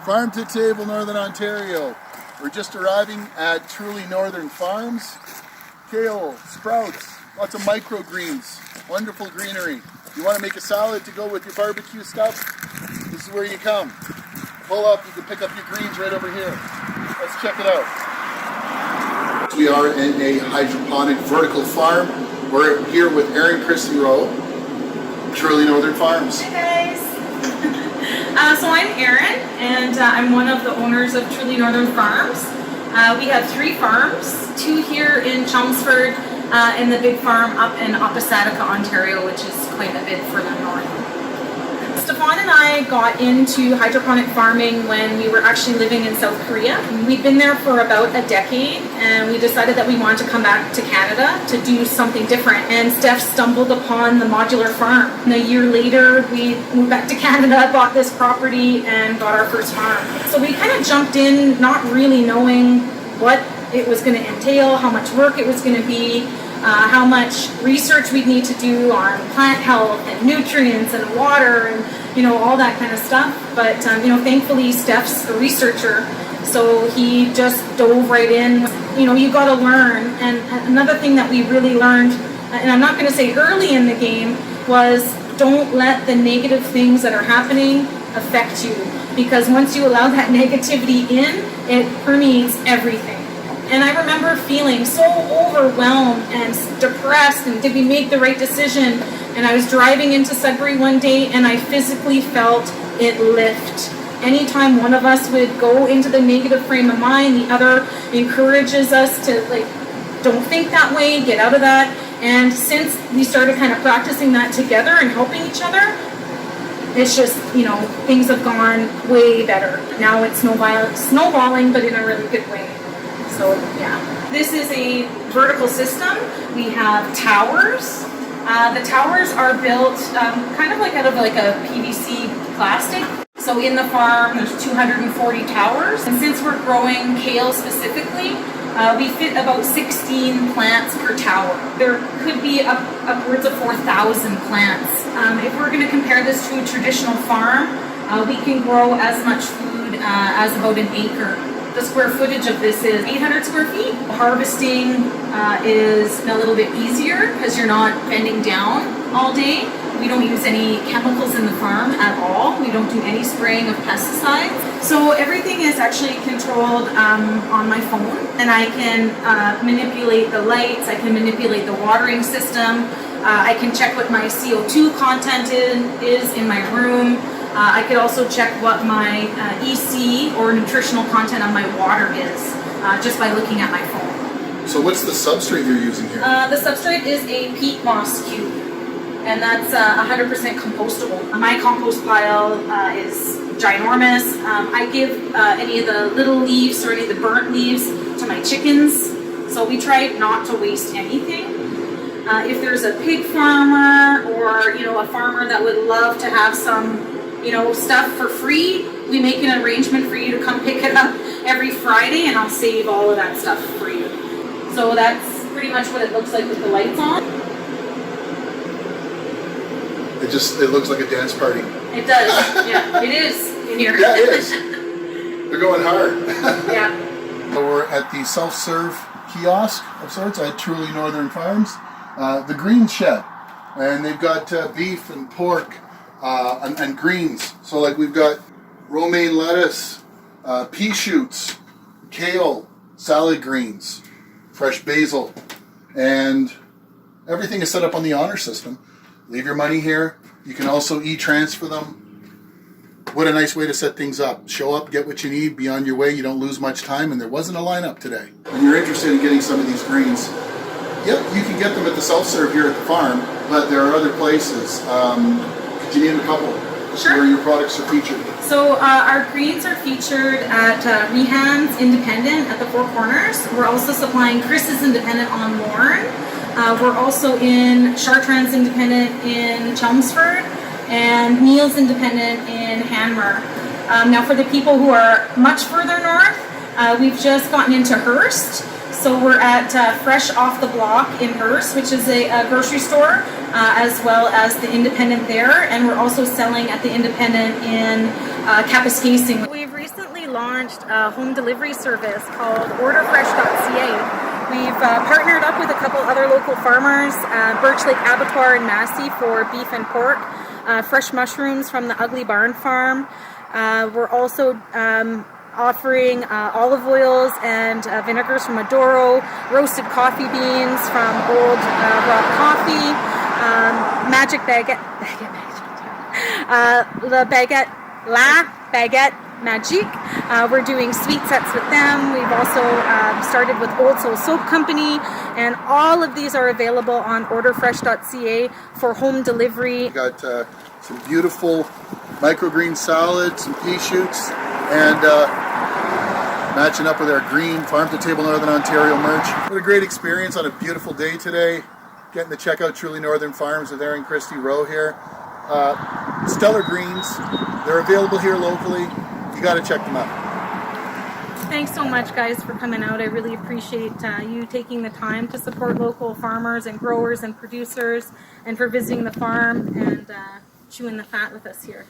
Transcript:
Farm to Table, Northern Ontario. We're just arriving at Truly Northern Farms. Kale, sprouts, lots of microgreens, wonderful greenery. You want to make a salad to go with your barbecue stuff? This is where you come. Pull up, you can pick up your greens right over here. Let's check it out. We are in a hydroponic vertical farm. We're here with Erin, Chris, and Rowe, Truly Northern Farms. Hey guys! So I'm Erin, and I'm one of the owners of Truly Northern Farms. We have 3 farms, 2 here in Chelmsford, and the big farm up in Oppisatica, Ontario, which is quite a bit further north. Stephane and I got into hydroponic farming when we were actually living in South Korea. We'd been there for about a decade, and we decided that we wanted to come back to Canada to do something different. And Steph stumbled upon the modular farm. And a year later, we moved back to Canada, bought this property, and got our first farm. So we kind of jumped in not really knowing what it was going to entail, how much work it was going to be, how much research we'd need to do on plant health and nutrients and water and all that kind of stuff. But thankfully Steph's a researcher, so he just dove right in. You got to learn. And another thing that we really learned, and I'm not going to say early in the game, was don't let the negative things that are happening affect you, because once you allow that negativity in, it permeates everything. And I remember feeling so overwhelmed and depressed, and did we make the right decision? And I was driving into Sudbury one day, and I physically felt it lift. Anytime one of us would go into the negative frame of mind, the other encourages us to, don't think that way, get out of that. And since we started kind of practicing that together and helping each other, it's just, things have gone way better. Now it's snowballing, but in a really good way. So yeah, this is a vertical system. We have towers. The towers are built kind of out of a PVC plastic. So in the farm, there's 240 towers. And since we're growing kale specifically, we fit about 16 plants per tower. There could be upwards of 4,000 plants. If we're going to compare this to a traditional farm, we can grow as much food as about an acre. The square footage of this is 800 square feet. Harvesting is a little bit easier because you're not bending down all day. We don't use any chemicals in the farm at all. We don't do any spraying of pesticides. So everything is actually controlled on my phone, and I can manipulate the lights, I can manipulate the watering system, I can check what my CO2 content is in my room. I could also check what my EC or nutritional content on my water is just by looking at my phone. So what's the substrate you're using here? The substrate is a peat moss cube, and that's 100% compostable. My compost pile is ginormous. I give any of the little leaves or any of the burnt leaves to my chickens, so we try not to waste anything. If there's a pig farmer or a farmer that would love to have some stuff for free, we make an arrangement for you to come pick it up every Friday, and I'll save all of that stuff for you. So that's pretty much what it looks like with the lights on. It looks like a dance party. It does, yeah, it is in here. Yeah, it is. They're going hard. Yeah. So we're at the self-serve kiosk of sorts at Truly Northern Farms, the green shed, and they've got beef and pork. And greens. So we've got romaine lettuce, pea shoots, kale, salad greens, fresh basil, and everything is set up on the honor system. Leave your money here. You can also e-transfer them. What a nice way to set things up. Show up, get what you need, be on your way. You don't lose much time, and there wasn't a lineup today. And you're interested in getting some of these greens, yep, you can get them at the self-serve here at the farm, but there are other places. Do you name a couple? Sure. Where your products are featured? So our greens are featured at Rehan's Independent at the Four Corners. We're also supplying Chris's Independent on Lorne. We're also in Chartrand's Independent in Chelmsford and Neil's Independent in Hanmer. Now for the people who are much further north, we've just gotten into Hearst. So we're at Fresh Off the Block in Hearst, which is a grocery store, as well as the Independent there. And we're also selling at the Independent in Kapuskasing. We've recently launched a home delivery service called orderfresh.ca. We've partnered up with a couple other local farmers, Birch Lake Abattoir in Massey for beef and pork, fresh mushrooms from the Ugly Barn Farm. We're also offering olive oils and vinegars from Adoro, roasted coffee beans from Old Rock Coffee, Magic Baguette, La Baguette Magique. We're doing sweet sets with them. We've also started with Old Soul Soap Company, and all of these are available on orderfresh.ca for home delivery. We got some beautiful microgreen salad, some pea shoots, and matching up with our green Farm to Table Northern Ontario merch. What a great experience on a beautiful day today. Getting to check out Truly Northern Farms with Erin, Christy, Rowe here. Stellar greens. They're available here locally. You got to check them out. Thanks so much, guys, for coming out. I really appreciate you taking the time to support local farmers and growers and producers, and for visiting the farm and chewing the fat with us here.